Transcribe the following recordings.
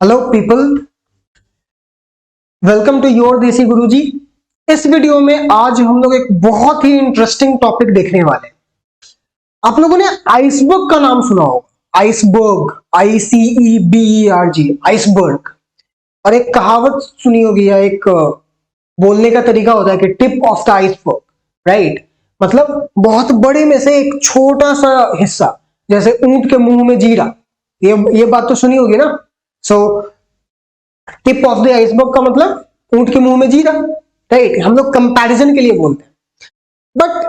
Hello people, welcome to your Desi Guruji. इस video में आज हम लोग एक बहुत ही इंटरेस्टिंग टॉपिक देखने वाले हैं। आप लोगों ने आइसबर्ग का नाम सुना होगा। Iceberg, ICEBERG, iceberg. और एक कहावत सुनी होगी या एक बोलने का तरीका होता है कि tip of the iceberg, right. मतलब बहुत बड़े में से एक छोटा सा हिस्सा, जैसे ऊंट के मुंह में जीरा। ये बात तो सुनी होगी ना। So tip of the iceberg का मतलब ऊंट के मुंह में जीरा, राइट। हम लोग कंपैरिजन के लिए बोलते हैं। बट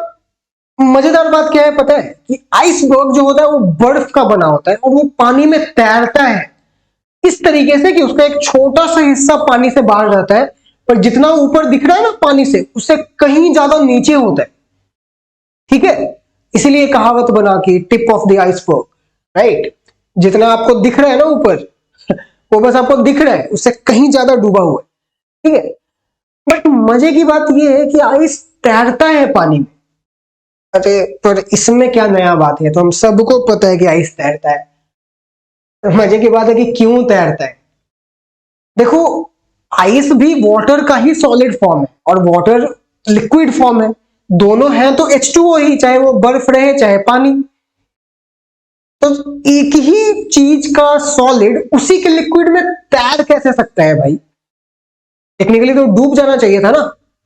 मजेदार बात क्या है पता है कि आइसबर्ग जो होता है वो बर्फ का बना होता है और वो पानी में तैरता है इस तरीके से कि उसका एक छोटा सा हिस्सा पानी से बाहर जाता है, पर जितना ऊपर दिख रहा है ना पानी से, उससे कहीं ज्यादा नीचे होता है। ठीक है, इसीलिए कहावत बना कि tip of the iceberg, right. जितना आपको दिख रहा है ना ऊपर, वो बस आपको दिख रहा है, उससे कहीं ज्यादा डूबा हुआ है। ठीक है, बट मजे की बात यह है कि आइस तैरता है पानी में। अरे पर इसमें क्या नया बात है, तो हम सबको पता है कि आइस तैरता है। तो मजे की बात है कि क्यों तैरता है। देखो, आइस भी वाटर का ही सॉलिड फॉर्म है और वाटर लिक्विड फॉर्म है। दोनों हैं तो H2O ही, चाहे वो बर्फ रहे चाहे पानी। तो एक ही चीज का सॉलिड उसी के लिक्विड में तैर कैसे सकता है भाई। टेक्निकली तो डूब जाना चाहिए था ना।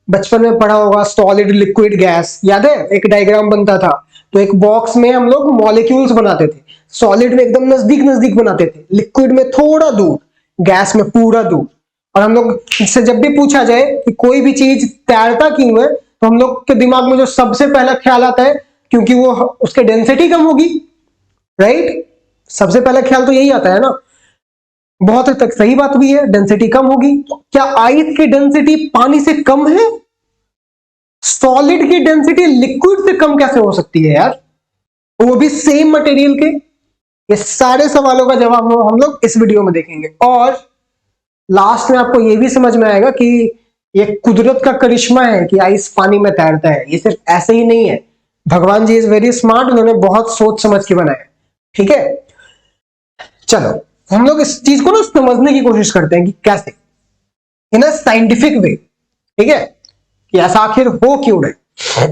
बचपन में पढ़ा होगा सॉलिड लिक्विड गैस, याद है? एक डायग्राम बनता था तो एक बॉक्स में हम लोग मॉलिक्यूल्स बनाते थे। सॉलिड में एकदम नजदीक नजदीक बनाते थे, लिक्विड में थोड़ा दूर, गैस में पूरा दूर। और हम लोग से जब भी पूछा जाए कि कोई भी चीज तैरता क्यों है, तो हम लोग के दिमाग में जो सबसे पहला ख्याल आता है, क्योंकि वो उसके डेंसिटी कम होगी, राइट। सबसे पहला ख्याल तो यही आता है ना। बहुत हद तक सही बात भी है, डेंसिटी कम होगी। क्या आइस की डेंसिटी पानी से कम है? सॉलिड की डेंसिटी लिक्विड से कम कैसे हो सकती है यार, वो भी सेम मटेरियल के? ये सारे सवालों का जवाब हम लोग इस वीडियो में देखेंगे। और लास्ट में आपको ये भी समझ में आएगा कि ये कुदरत का करिश्मा है कि आइस पानी में तैरता है। ये सिर्फ ऐसे ही नहीं है, भगवान जी इज वेरी स्मार्ट, उन्होंने बहुत सोच समझ के बनाया। ठीक है, चलो हम लोग इस चीज को ना समझने की कोशिश करते हैं कि कैसे, इन अ साइंटिफिक वे। ठीक है, कि ऐसा आखिर हो क्यों रहे।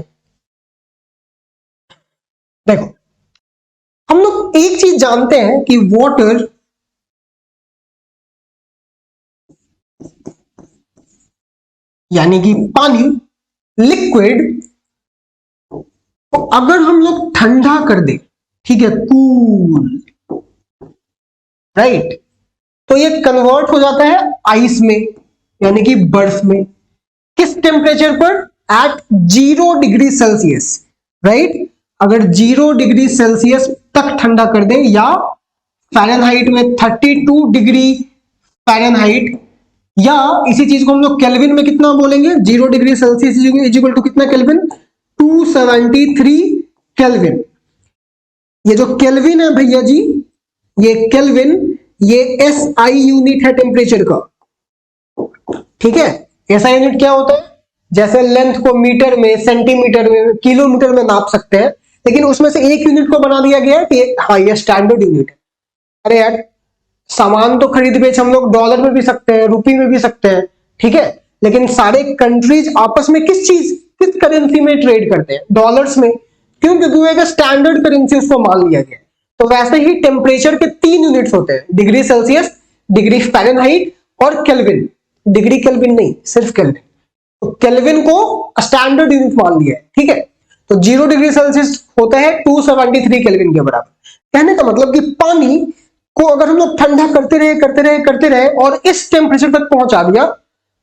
देखो, हम लोग एक चीज जानते हैं कि वाटर यानी कि पानी, लिक्विड, तो अगर हम लोग ठंडा कर दे, ठीक है, कूल, राइट, तो ये कन्वर्ट हो जाता है आइस में, यानी कि बर्फ में। किस टेम्परेचर पर? At 0 degree Celsius, right. अगर 0 डिग्री सेल्सियस तक ठंडा कर दें, या फ़ारेनहाइट में 32 डिग्री फ़ारेनहाइट, या इसी चीज को हम लोग केल्विन में कितना बोलेंगे? 0 degree Celsius is equal to कितना केल्विन? 273 केल्विन। ये जो केल्विन है भैया जी, ये केल्विन, ये SI यूनिट है टेम्परेचर का। ठीक है, SI यूनिट क्या होता है? जैसे लेंथ को मीटर में, सेंटीमीटर में, किलोमीटर में नाप सकते हैं, लेकिन उसमें से एक यूनिट को बना दिया गया है कि हाँ ये स्टैंडर्ड यूनिट है। अरे यार, सामान तो खरीद बेच हम लोग डॉलर में भी सकते हैं, रुपये में भी सकते हैं, ठीक है, लेकिन सारे कंट्रीज आपस में किस करेंसी में ट्रेड करते हैं? डॉलर्स में। क्यों? क्योंकि वो एक स्टैंडर्ड करेंसी उसको मान लिया गया। तो वैसे ही टेम्परेचर के 3 यूनिट्स होते हैं, डिग्री सेल्सियस, डिग्री फ़ारेनहाइट और केल्विन। डिग्री केल्विन नहीं, सिर्फ केल्विन। तो केल्विन को स्टैंडर्ड यूनिट मान लिया है, ठीक है। तो 0 डिग्री सेल्सियस होता है 273 केल्विन के बराबर। कहने का मतलब कि पानी को अगर हम लोग ठंडा करते रहे और इस टेम्परेचर तक पहुंचा दिया,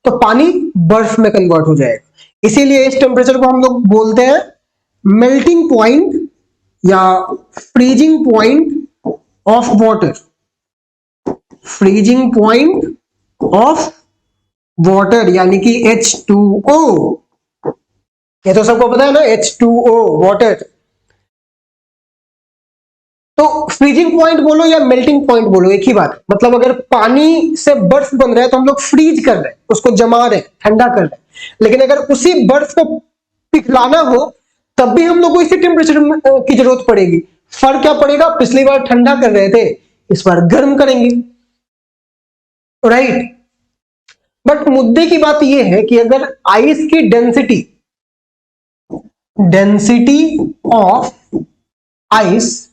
तो पानी बर्फ में कन्वर्ट हो जाएगा। इसीलिए इस टेम्परेचर को हम लोग बोलते हैं मेल्टिंग पॉइंट या freezing point of water. Freezing point of water यानी कि H2O। ये तो सबको पता है ना, H2O, वाटर। तो फ्रीजिंग पॉइंट बोलो या मेल्टिंग पॉइंट बोलो, एक ही बात है। मतलब अगर पानी से बर्फ बन रहा है तो हम लोग फ्रीज कर रहे हैं, उसको जमा रहे हैं, ठंडा कर रहे हैं। लेकिन अगर उसी बर्फ को पिघलाना हो, तब भी हम लोग को इसी टेम्परेचर की जरूरत पड़ेगी। फर्क क्या पड़ेगा? पिछली बार ठंडा कर रहे थे, इस बार गर्म करेंगे। राइट। बट मुद्दे की बात यह है कि अगर आइस की डेंसिटी ऑफ आइस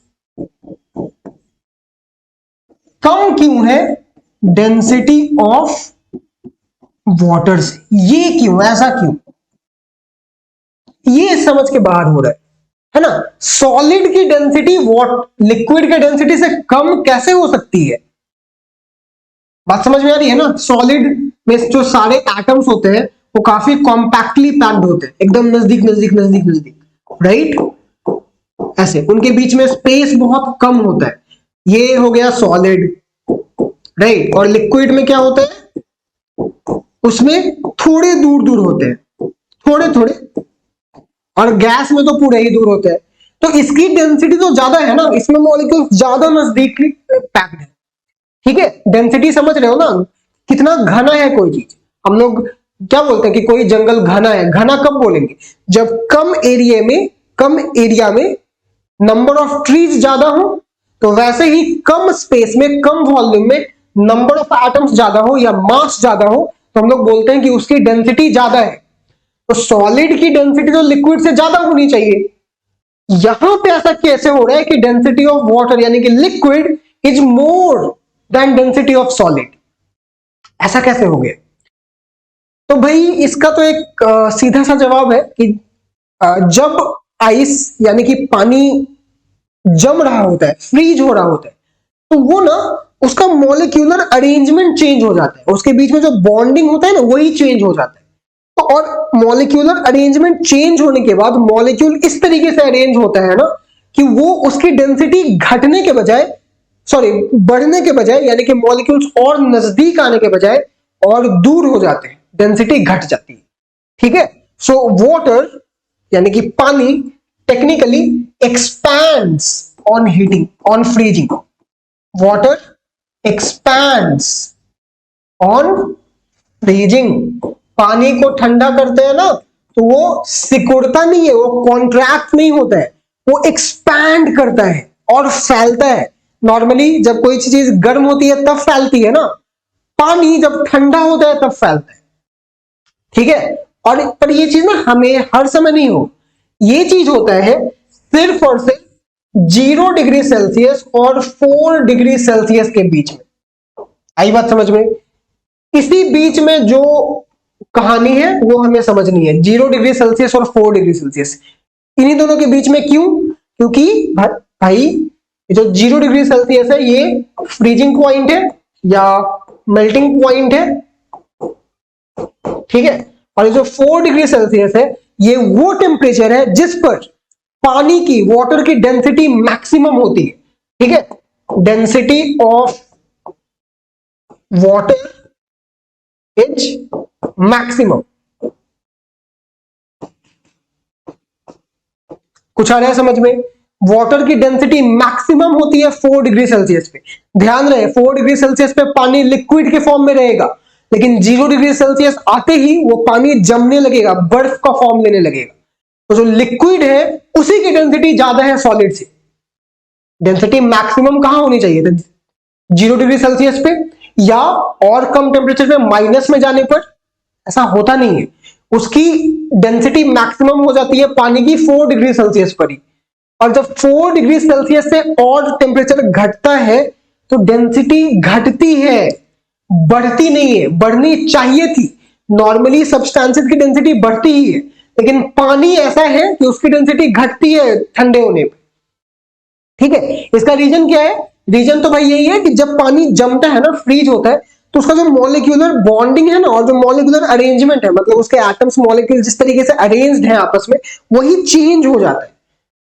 कम क्यों है डेंसिटी ऑफ वाटर से, ये क्यों, ऐसा क्यों, ये समझ के बाहर हो रहा है ना। सॉलिड की डेंसिटी लिक्विड की डेंसिटी से कम कैसे हो सकती है, बात समझ में आ रही है ना। सॉलिड में जो सारे एटम्स होते हैं वो काफी कॉम्पैक्टली पैक्ड होते हैं, एकदम नजदीक नजदीक नजदीक नजदीक, राइट। ऐसे उनके बीच में स्पेस बहुत कम होता है, ये हो गया सॉलिड, राइट। और लिक्विड में क्या होता है, उसमें थोड़े दूर दूर होते हैं, थोड़े थोड़े, और गैस में तो पूरे ही दूर होते हैं। तो इसकी डेंसिटी तो ज्यादा है ना, इसमें मॉलिक्यूल्स ज्यादा नजदीक पैक्ड है, ठीक है। डेंसिटी समझ रहे हो ना, कितना घना है कोई चीज। हम लोग क्या बोलते हैं कि कोई जंगल घना है, घना कब बोलेंगे, जब कम एरिया में नंबर ऑफ ट्रीज ज्यादा हो। तो वैसे ही कम स्पेस में, कम वॉल्यूम में नंबर ऑफ एटम्स ज्यादा हो या मास ज्यादा हो, तो हम लोग बोलते हैं कि उसकी डेंसिटी ज्यादा है। तो सॉलिड की डेंसिटी तो लिक्विड से ज्यादा होनी चाहिए। यहां पे ऐसा कैसे हो रहा है कि डेंसिटी ऑफ वाटर यानी कि liquid is more than density of solid, ऐसा कैसे हो गया। तो भाई इसका तो एक सीधा सा जवाब है कि जब आइस यानी कि पानी जम रहा होता है, फ्रीज हो रहा होता है, तो वो ना उसका मॉलिक्यूलर अरेंजमेंट चेंज हो जाता है, उसके बीच में जो बॉन्डिंग होता है ना वही चेंज हो जाता है। तो और मॉलिक्यूलर अरेंजमेंट चेंज होने के बाद मॉलिक्यूल इस तरीके से अरेंज होता है ना कि वो उसकी डेंसिटी घटने के बजाय, सॉरी बढ़ने के बजाय, यानी कि मॉलिक्यूल्स और नजदीक आने के बजाय और दूर हो जाते हैं, डेंसिटी घट जाती है, ठीक है। सो वाटर यानी कि पानी technically expands on heating, on freezing. Water expands on freezing. पानी को ठंडा करते हैं ना तो वो सिकुड़ता नहीं है, वो कॉन्ट्रैक्ट नहीं होता है, वो एक्सपैंड करता है और फैलता है। नॉर्मली जब कोई चीज गर्म होती है तब फैलती है ना, पानी जब ठंडा होता है तब फैलता है, ठीक है। और पर ये चीज ना हमें हर समय नहीं हो, ये चीज होता है सिर्फ और सिर्फ 0 डिग्री सेल्सियस और 4 डिग्री सेल्सियस के बीच में। आई बात समझ में। इसी बीच में जो कहानी है वो हमें समझनी है, 0 डिग्री सेल्सियस और 4 डिग्री सेल्सियस, इन्हीं दोनों के बीच में क्यों, क्योंकि भाई जो 0 डिग्री सेल्सियस है ये फ्रीजिंग पॉइंट है या मेल्टिंग पॉइंट है, ठीक है। और जो 4 डिग्री सेल्सियस है ये वो टेम्परेचर है जिस पर पानी की, वाटर की डेंसिटी मैक्सिमम होती है, ठीक है। Density of water is maximum. कुछ आ रहा है समझ में। वाटर की डेंसिटी मैक्सिमम होती है 4 डिग्री सेल्सियस पे। ध्यान रहे 4 डिग्री सेल्सियस पे पानी लिक्विड के फॉर्म में रहेगा, लेकिन 0 डिग्री सेल्सियस आते ही वो पानी जमने लगेगा, बर्फ का फॉर्म लेने लगेगा। तो जो लिक्विड है उसी की डेंसिटी ज्यादा है सॉलिड से। डेंसिटी मैक्सिमम कहां होनी चाहिए, 0 डिग्री सेल्सियस पे या और कम टेम्परेचर पे, माइनस में जाने पर ऐसा होता नहीं है। उसकी डेंसिटी मैक्सिमम हो जाती है पानी की 4 डिग्री सेल्सियस पर ही। और जब 4 डिग्री सेल्सियस से और टेम्परेचर घटता है तो डेंसिटी घटती है, बढ़ती नहीं है। बढ़नी चाहिए थी, नॉर्मली सब्सटेंसेस की डेंसिटी बढ़ती ही है, लेकिन पानी ऐसा है कि उसकी डेंसिटी घटती है ठंडे होने पे, ठीक है। इसका रीजन क्या है, रीजन तो भाई यही है कि जब पानी जमता है ना, फ्रीज होता है, तो उसका जो मॉलिक्यूलर बॉन्डिंग है ना और जो मॉलिक्यूलर अरेंजमेंट है, मतलब उसके एटम्स मॉलिक्यूल जिस तरीके से अरेंज्ड है आपस में, वही चेंज हो जाता है।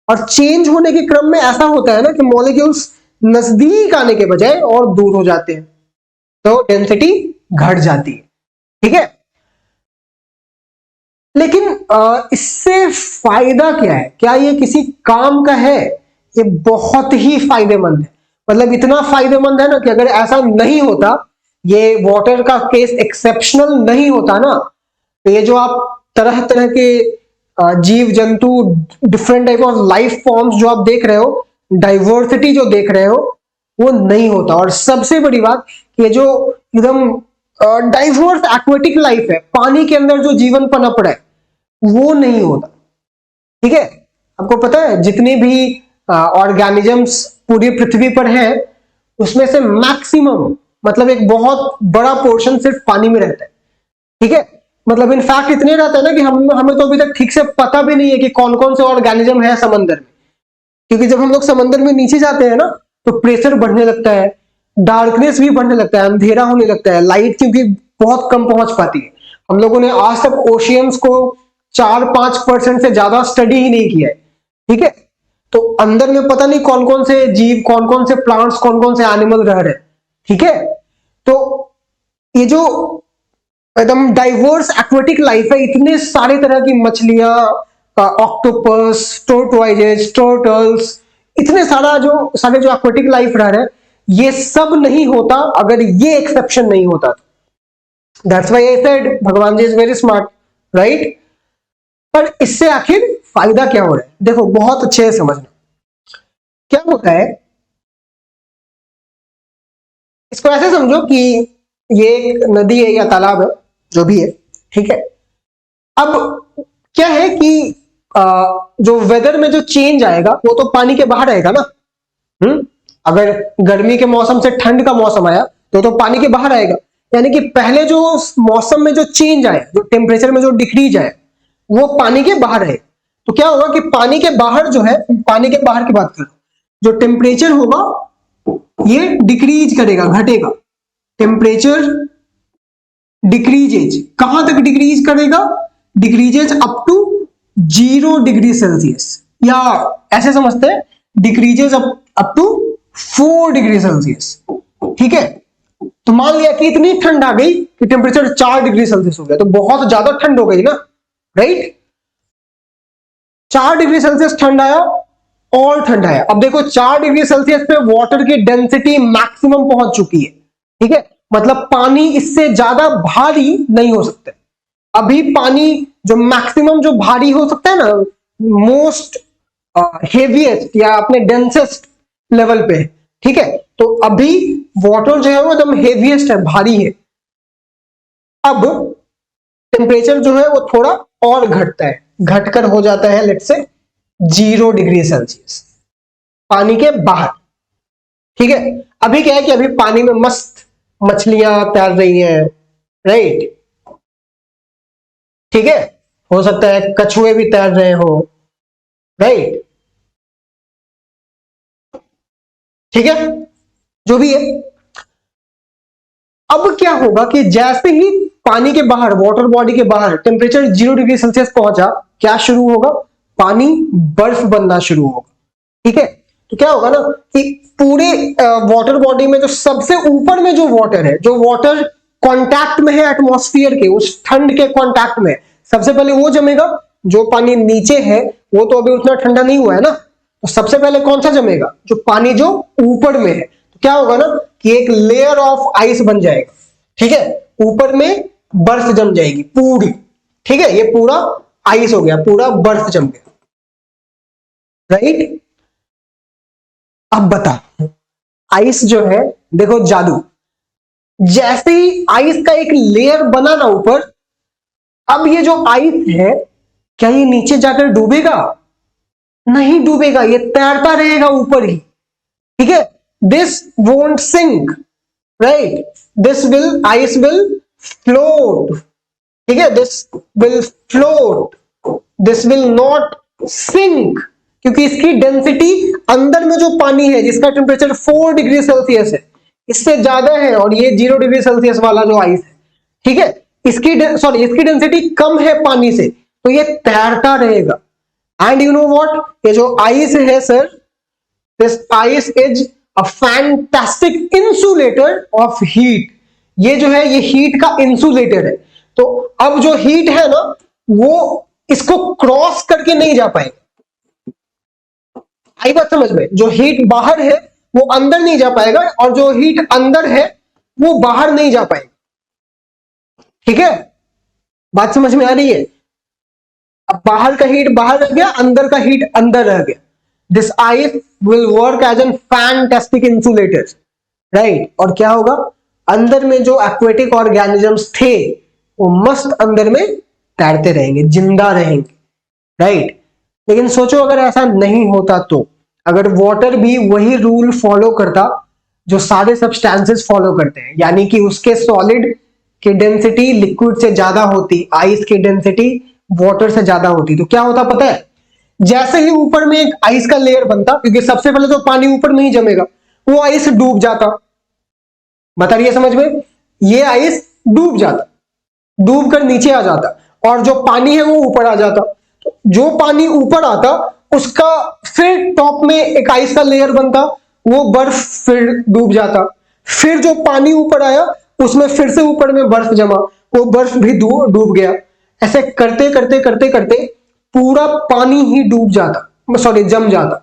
और चेंज होने के क्रम में ऐसा होता है ना कि मॉलिक्यूल्स नजदीक आने के बजाय और दूर हो जाते हैं, तो डेंसिटी घट जाती है, ठीक है। लेकिन इससे फायदा क्या है, क्या ये किसी काम का है? ये बहुत ही फायदेमंद है। मतलब इतना फायदेमंद है ना कि अगर ऐसा नहीं होता, ये वाटर का केस एक्सेप्शनल नहीं होता ना, तो ये जो आप तरह तरह के जीव जंतु, different type of life forms जो आप देख रहे हो, डाइवर्सिटी जो देख रहे हो, वो नहीं होता। और सबसे बड़ी बात, ये जो एकदम डाइवर्स एक्वेटिक लाइफ है, पानी के अंदर जो जीवन पनप रहा है वो नहीं होता। ठीक है, आपको पता है जितने भी ऑर्गेनिजम्स पूरी पृथ्वी पर हैं उसमें से मैक्सिमम मतलब एक बहुत बड़ा पोर्शन सिर्फ पानी में रहता है। ठीक है, मतलब इनफैक्ट इतने रहता है ना कि हमें तो अभी तक ठीक से पता भी नहीं है कि कौन कौन से ऑर्गेनिज्म है समंदर में, क्योंकि जब हम लोग समंदर में नीचे जाते हैं ना तो प्रेशर बढ़ने लगता है, डार्कनेस भी बढ़ने लगता है, अंधेरा होने लगता है, लाइट क्योंकि बहुत कम पहुंच पाती है। हम लोगों ने आज तक ओशियंस को 4-5% से ज्यादा स्टडी ही नहीं किया है। ठीक है, तो अंदर में पता नहीं कौन कौन से जीव, कौन कौन से प्लांट्स, कौन कौन से एनिमल रह रहे हैं। ठीक है, तो ये जो एकदम डाइवर्स एक्वेटिक लाइफ है, इतने सारे तरह की मछलियां, ऑक्टोपस, टोर्टोइजेस, टर्टल्स, इतने सारे जो एक्वेटिक लाइफ रह रहे हैं, ये सब नहीं होता अगर ये एक्सेप्शन नहीं होता। दैट्स व्हाई आई सेड भगवान जी इज वेरी स्मार्ट, राइट। पर इससे आखिर फायदा क्या हो रहा है, देखो बहुत अच्छे से समझना। क्या होता है, इसको ऐसे समझो कि ये एक नदी है या तालाब है, जो भी है। ठीक है, अब क्या है कि जो वेदर में जो चेंज आएगा वो तो पानी के बाहर आएगा ना। अगर गर्मी के मौसम से ठंड का मौसम आया तो पानी के बाहर आएगा, यानी कि पहले जो मौसम में जो चेंज आए, जो टेम्परेचर में जो डिक्रीज आए, वो पानी के बाहर है। तो क्या होगा कि पानी के बाहर जो है, पानी के बाहर की बात करो, जो टेम्परेचर होगा ये डिक्रीज करेगा, घटेगा। टेम्परेचर डिक्रीजेज, कहां तक डिक्रीज करेगा? Decreases up to 0 degree Celsius, या ऐसे समझते हैं decreases up to 4 degree Celsius. ठीक है, तो मान लिया कि इतनी ठंड आ गई कि टेम्परेचर 4 डिग्री सेल्सियस हो गया, तो बहुत ज्यादा ठंड हो गई ना, राइट। 4 डिग्री सेल्सियस ठंड आया और ठंड आया। अब देखो 4 डिग्री सेल्सियस पे वाटर की डेंसिटी मैक्सिमम पहुंच चुकी है। ठीक है, मतलब पानी इससे ज्यादा भारी नहीं हो सकता। अभी पानी जो मैक्सिमम जो भारी हो सकता है ना, मोस्ट हेवीएस्ट या अपने डेंसेस्ट लेवल पे, ठीक है, तो अभी वाटर जो है वो एकदम हेवीएस्ट है, भारी है। अब टेम्परेचर जो है वो थोड़ा और घटता है, घटकर हो जाता है लेट्स से 0 डिग्री सेल्सियस पानी के बाहर। ठीक है, अभी क्या है कि अभी पानी में मस्त मछलियां तैर रही हैं, राइट। ठीक है, हो सकता है कछुए भी तैर रहे हो, राइट। ठीक है, जो भी है। अब क्या होगा कि जैसे ही पानी के बाहर, वाटर बॉडी के बाहर टेम्परेचर 0 डिग्री सेल्सियस पहुंचा, क्या शुरू होगा? पानी बर्फ बनना शुरू होगा। ठीक है, तो क्या होगा ना कि पूरे वाटर बॉडी में जो सबसे ऊपर में जो वाटर है, जो वाटर कांटेक्ट में है एटमॉस्फेयर के, उस ठंड के कांटेक्ट में, सबसे पहले वो जमेगा। जो पानी नीचे है वो तो अभी उतना ठंडा नहीं हुआ है ना, तो सबसे पहले कौन सा जमेगा? जो पानी जो ऊपर में है। तो क्या होगा ना कि एक लेयर ऑफ आइस बन जाएगा। ठीक है, ऊपर में बर्फ जम जाएगी पूरी। ठीक है, ये पूरा आइस हो गया, पूरा बर्फ जम गया, राइट। अब बता, आइस जो है, देखो जादू, जैसे ही आइस का एक लेयर बना ना ऊपर, अब ये जो आइस है क्या ये नीचे जाकर डूबेगा? नहीं डूबेगा, ये तैरता रहेगा ऊपर ही। ठीक है, this won't sink, right, this will, ice will float. ठीक है, this will float, this will not sink, क्योंकि इसकी डेंसिटी अंदर में जो पानी है जिसका टेम्परेचर 4 डिग्री सेल्सियस है, इससे ज्यादा है, और ये 0 डिग्री सेल्सियस वाला जो आइस है, ठीक है, इसकी डेंसिटी कम है पानी से, तो ये तैरता रहेगा। एंड यू नो व्हाट, ये जो आइस है sir, this ice is a fantastic insulator of heat. ये जो है ये हीट का इंसुलेटर है। तो अब जो हीट है ना वो इसको क्रॉस करके नहीं जा पाएगा। आई बात समझ में? जो हीट बाहर है वो अंदर नहीं जा पाएगा, और जो हीट अंदर है वो बाहर नहीं जा पाएगा। ठीक है, बात समझ में आ रही है? अब बाहर का हीट बाहर रह गया, अंदर का हीट अंदर रह गया। This ice will work as an fantastic insulator, right. और क्या होगा? अंदर में जो एक्वेटिक ऑर्गेनिजम्स थे वो मस्त अंदर में तैरते रहेंगे, जिंदा रहेंगे, राइट। लेकिन सोचो अगर ऐसा नहीं होता तो, अगर वाटर भी वही रूल फॉलो करता जो सारे सब्सटेंसेस फॉलो करते हैं, यानी कि उसके सॉलिड की डेंसिटी लिक्विड से ज्यादा होती, आइस की डेंसिटी वाटर से ज्यादा होती, तो क्या होता पता है? जैसे ही ऊपर में एक आइस का लेयर बनता, क्योंकि सबसे पहले तो पानी ऊपर में ही जमेगा, वो आइस डूब जाता। बता रही है समझ में? ये आइस डूब जाता, डूब कर नीचे आ जाता, और जो पानी है वो ऊपर आ जाता। तो जो पानी ऊपर आता उसका फिर टॉप में एक आइस का लेयर बनता, वो बर्फ फिर डूब जाता। फिर जो पानी ऊपर आया उसमें फिर से ऊपर में बर्फ जमा, वो बर्फ भी डूब गया। ऐसे करते करते करते करते पूरा पानी ही डूब जाता, सॉरी जम जाता।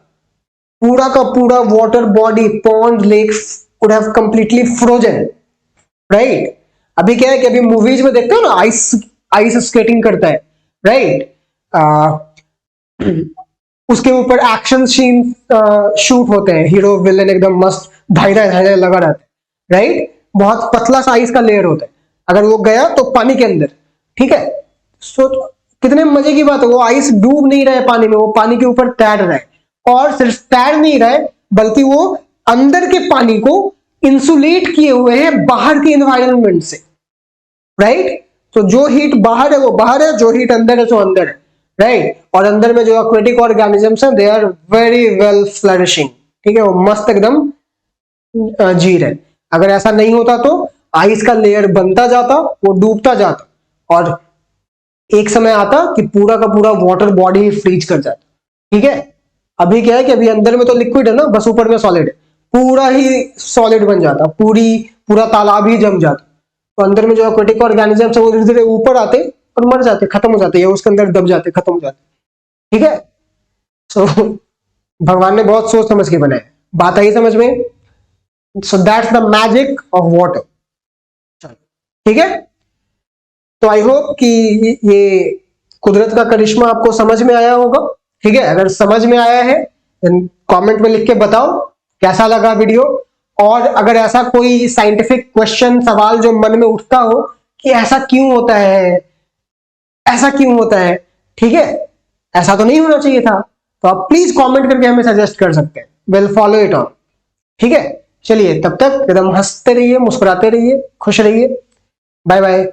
पूरा का पूरा water body, pond, lake would have completely frozen, right. अभी क्या है कि अभी मूवीज में देखते हो ना, आइस आइस स्केटिंग करता है, राइट। उसके ऊपर एक्शन सीन शूट होते हैं, हीरो विलेन एकदम मस्त धाइरा धाइरा लगा रहता है, राइट। बहुत पतला सा आइस का लेयर होता है, अगर वो गया तो पानी के अंदर, ठीक है। सो कितने मजे की बात है, वो आइस डूब नहीं रहा है पानी में, वो पानी के ऊपर तैर रहा है। और सिर्फ तैर नहीं रहा है बल्कि वो अंदर के पानी को इंसुलेट किए हुए हैं बाहर के एनवायरनमेंट से, राइट। तो जो हीट बाहर है वो बाहर है, जो हीट अंदर है तो अंदर है, राइट। और अंदर में जो एक्वेटिक ऑर्गेनिजम्स हैं they are very well flourishing, ठीक है, वो मस्त एकदम जी रहे। अगर ऐसा नहीं होता तो आइस का लेयर बनता जाता, वो डूबता जाता, और एक समय आता कि पूरा का पूरा वाटर बॉडी फ्रीज कर जाता, ठीक है। अभी क्या है कि अभी अंदर में तो लिक्विड है ना, बस ऊपर में सॉलिड है, पूरा ही सॉलिड बन जाता, पूरा तालाब ही जम जाता। तो अंदर में जो एक्वेटिक ऑर्गेनिजम्स है वो धीरे धीरे ऊपर आते और मर जाते, खत्म हो जाते, या उसके अंदर दब जाते, खत्म हो जाते, ठीक है। सो भगवान ने बहुत सोच समझ के बनाया, बात आई समझ में? So that's the magic of water, ठीक है। तो आई होप कि ये कुदरत का करिश्मा आपको समझ में आया होगा, ठीक है। अगर समझ में आया है कमेंट में लिख के बताओ कैसा लगा वीडियो। और अगर ऐसा कोई साइंटिफिक क्वेश्चन, सवाल जो मन में उठता हो कि ऐसा क्यों होता है, ऐसा क्यों होता है, ठीक है, ऐसा तो नहीं होना चाहिए था, तो आप प्लीज कमेंट करके हमें सजेस्ट कर सकते हैं, विल फॉलो इट ऑन, ठीक है। चलिए तब तक एकदम हंसते रहिए, मुस्कुराते रहिए, खुश रहिए, बाय बाय।